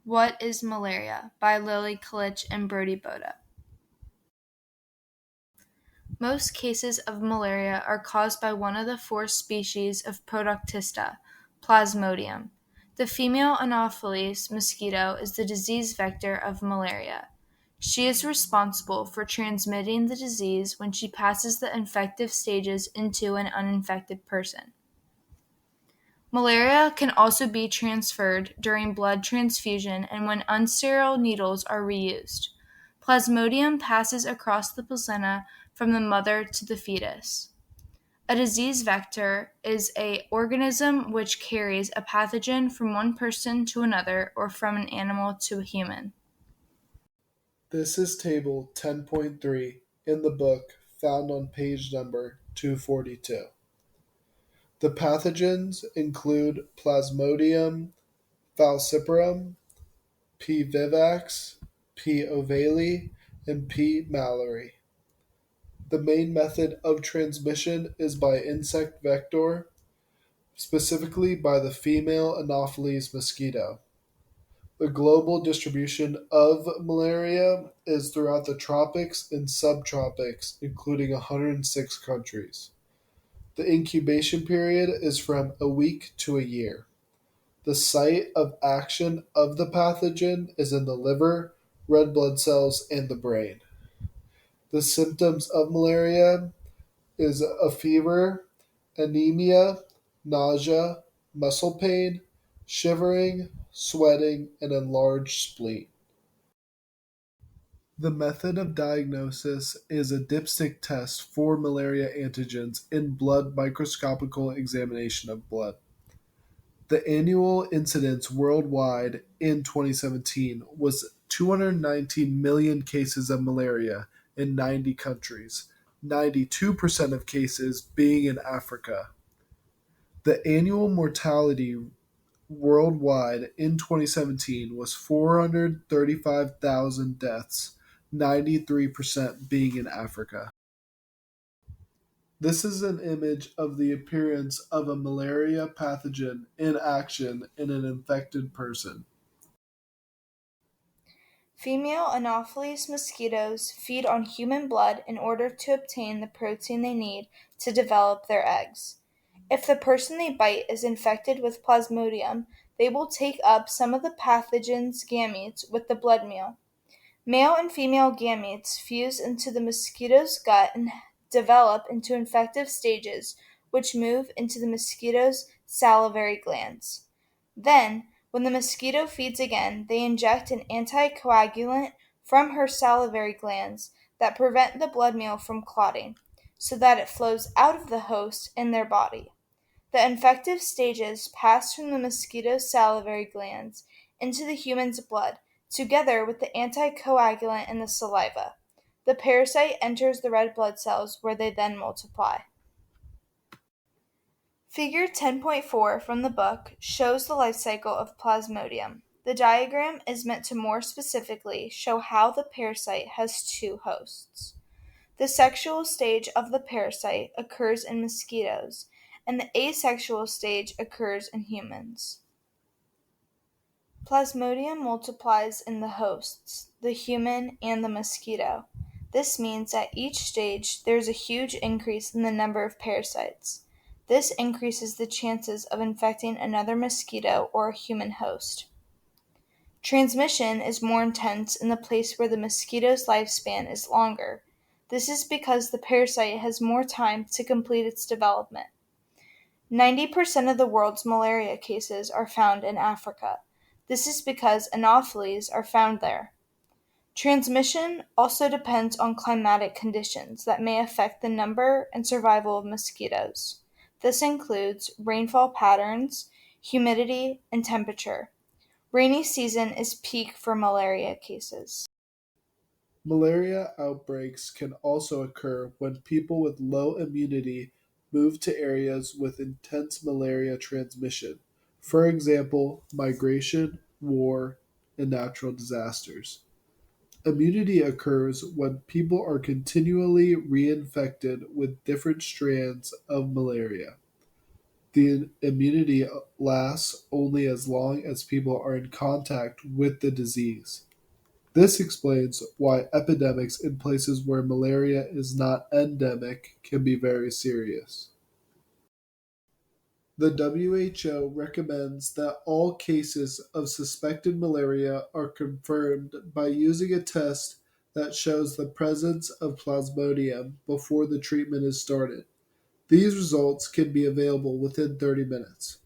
What is Malaria? By Lily Kalich and Brody Boda. Most cases of malaria are caused by one of the four species of Productista, Plasmodium. The female Anopheles mosquito is the disease vector of malaria. She is responsible for transmitting the disease when she passes the infective stages into an uninfected person. Malaria can also be transferred during blood transfusion and when unsterile needles are reused. Plasmodium passes across the placenta from the mother to the fetus. A disease vector is an organism which carries a pathogen from one person to another or from an animal to a human. This is table 10.3 in the book found on page number 242. The pathogens include Plasmodium falciparum, P. vivax, P. ovale, and P. mallory. The main method of transmission is by insect vector, specifically by the female Anopheles mosquito. The global distribution of malaria is throughout the tropics and subtropics, including 106 countries. The incubation period is from a week to a year. The site of action of the pathogen is in the liver, red blood cells, and the brain. The symptoms of malaria is a fever, anemia, nausea, muscle pain, shivering, sweating, and enlarged spleen. The method of diagnosis is a dipstick test for malaria antigens in blood microscopical examination of blood. The annual incidence worldwide in 2017 was 219 million cases of malaria in 90 countries, 92% of cases being in Africa. The annual mortality worldwide in 2017 was 435,000 deaths, 93% being in Africa. This is an image of the appearance of a malaria pathogen in action in an infected person. Female Anopheles mosquitoes feed on human blood in order to obtain the protein they need to develop their eggs. If the person they bite is infected with Plasmodium, they will take up some of the pathogen's gametes with the blood meal. Male and female gametes fuse into the mosquito's gut and develop into infective stages, which move into the mosquito's salivary glands. Then, when the mosquito feeds again, they inject an anticoagulant from her salivary glands that prevent the blood meal from clotting, so that it flows out of the host in their body. The infective stages pass from the mosquito's salivary glands into the human's blood, together with the anticoagulant in the saliva. The parasite enters the red blood cells where they then multiply. Figure 10.4 from the book shows the life cycle of Plasmodium. The diagram is meant to more specifically show how the parasite has two hosts. The sexual stage of the parasite occurs in mosquitoes, and the asexual stage occurs in humans. Plasmodium multiplies in the hosts, the human and the mosquito. This means at each stage there is a huge increase in the number of parasites. This increases the chances of infecting another mosquito or a human host. Transmission is more intense in the place where the mosquito's lifespan is longer. This is because the parasite has more time to complete its development. 90% of the world's malaria cases are found in Africa. This is because anopheles are found there. Transmission also depends on climatic conditions that may affect the number and survival of mosquitoes. This includes rainfall patterns, humidity, and temperature. Rainy season is peak for malaria cases. Malaria outbreaks can also occur when people with low immunity move to areas with intense malaria transmission. For example, migration, war, and natural disasters. Immunity occurs when people are continually reinfected with different strands of malaria. The immunity lasts only as long as people are in contact with the disease. This explains why epidemics in places where malaria is not endemic can be very serious. The WHO recommends that all cases of suspected malaria are confirmed by using a test that shows the presence of Plasmodium before the treatment is started. These results can be available within 30 minutes.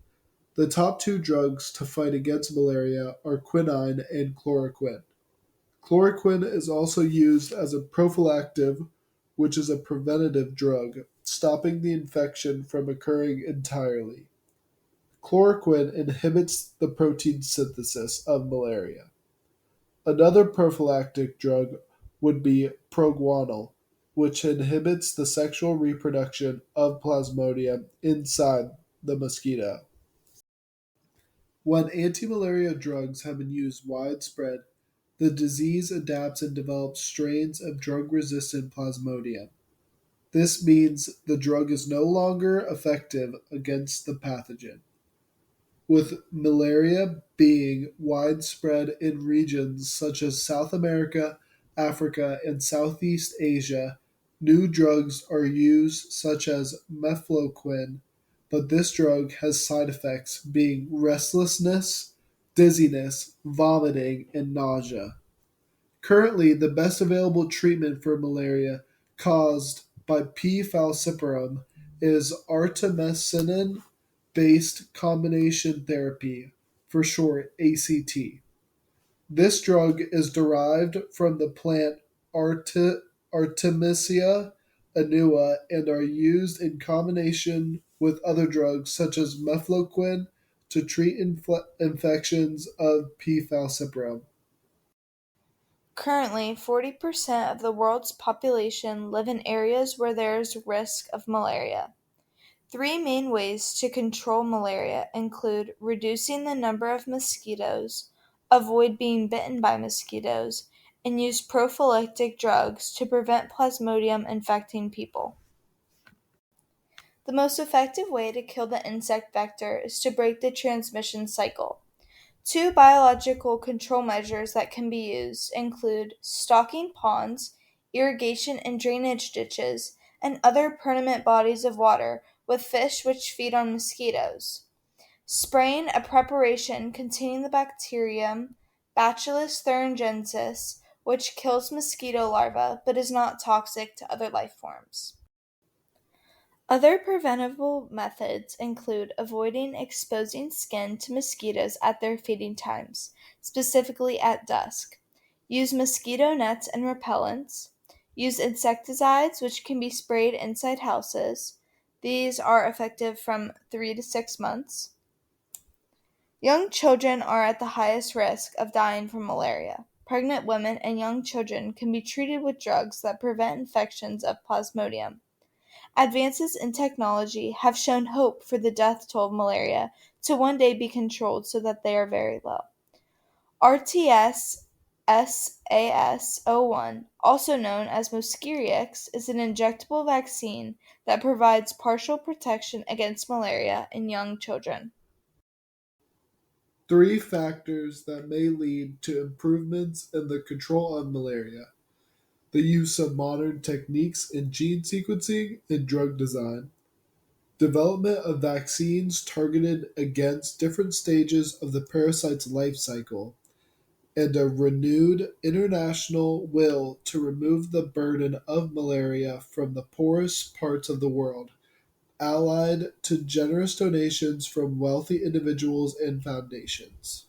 The top two drugs to fight against malaria are quinine and chloroquine. Chloroquine is also used as a prophylactic, which is a preventative drug, stopping the infection from occurring entirely. Chloroquine inhibits the protein synthesis of malaria. Another prophylactic drug would be proguanil, which inhibits the sexual reproduction of Plasmodium inside the mosquito. When anti-malaria drugs have been used widespread, the disease adapts and develops strains of drug-resistant Plasmodium. This means the drug is no longer effective against the pathogen. With malaria being widespread in regions such as South America, Africa, and Southeast Asia, new drugs are used such as mefloquine, but this drug has side effects being restlessness, dizziness, vomiting, and nausea. Currently, the best available treatment for malaria caused by P. falciparum is artemisinin based combination therapy, for short ACT. This drug is derived from the plant Artemisia annua and are used in combination with other drugs such as mefloquine to treat infections of P. falciparum. Currently, 40% of the world's population live in areas where there is risk of malaria. Three main ways to control malaria include reducing the number of mosquitoes, avoid being bitten by mosquitoes, and use prophylactic drugs to prevent Plasmodium infecting people. The most effective way to kill the insect vector is to break the transmission cycle. Two biological control measures that can be used include stocking ponds, irrigation and drainage ditches, and other permanent bodies of water with fish which feed on mosquitoes. Spraying a preparation containing the bacterium Bacillus thuringiensis, which kills mosquito larvae but is not toxic to other life forms. Other preventable methods include avoiding exposing skin to mosquitoes at their feeding times, specifically at dusk. Use mosquito nets and repellents. Use insecticides, which can be sprayed inside houses. These are effective from 3 to 6 months. Young children are at the highest risk of dying from malaria. Pregnant women and young children can be treated with drugs that prevent infections of Plasmodium. Advances in technology have shown hope for the death toll of malaria to one day be controlled so that they are very low. RTS SAS01, also known as Mosquirix, is an injectable vaccine that provides partial protection against malaria in young children. Three factors that may lead to improvements in the control of malaria: the use of modern techniques in gene sequencing and drug design, development of vaccines targeted against different stages of the parasite's life cycle, and a renewed international will to remove the burden of malaria from the poorest parts of the world, allied to generous donations from wealthy individuals and foundations.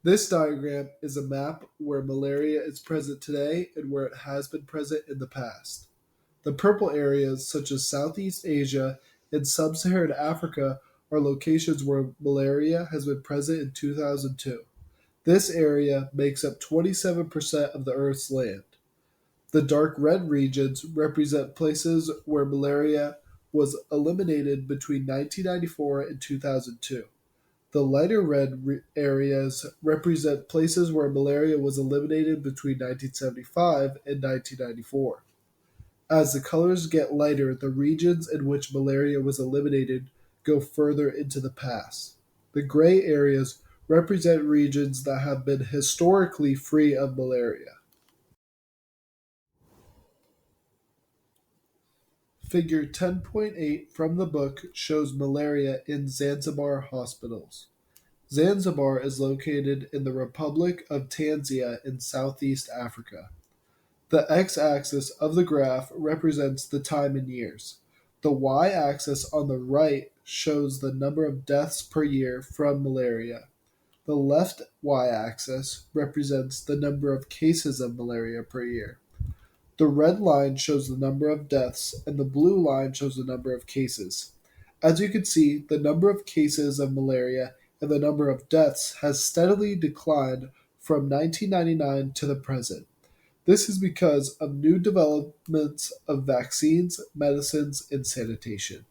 This diagram is a map where malaria is present today and where it has been present in the past. The purple areas, such as Southeast Asia and Sub Saharan Africa, are locations where malaria has been present in 2002. This area makes up 27% of the Earth's land. The dark red regions represent places where malaria was eliminated between 1994 and 2002. The lighter red areas represent places where malaria was eliminated between 1975 and 1994. As the colors get lighter, the regions in which malaria was eliminated go further into the past. The gray areas represent regions that have been historically free of malaria. Figure 10.8 from the book shows malaria in Zanzibar hospitals. Zanzibar is located in the Republic of Tanzania in Southeast Africa. The x-axis of the graph represents the time in years. The y-axis on the right shows the number of deaths per year from malaria. The left y-axis represents the number of cases of malaria per year. The red line shows the number of deaths, and the blue line shows the number of cases. As you can see, the number of cases of malaria and the number of deaths has steadily declined from 1999 to the present. This is because of new developments of vaccines, medicines, and sanitation.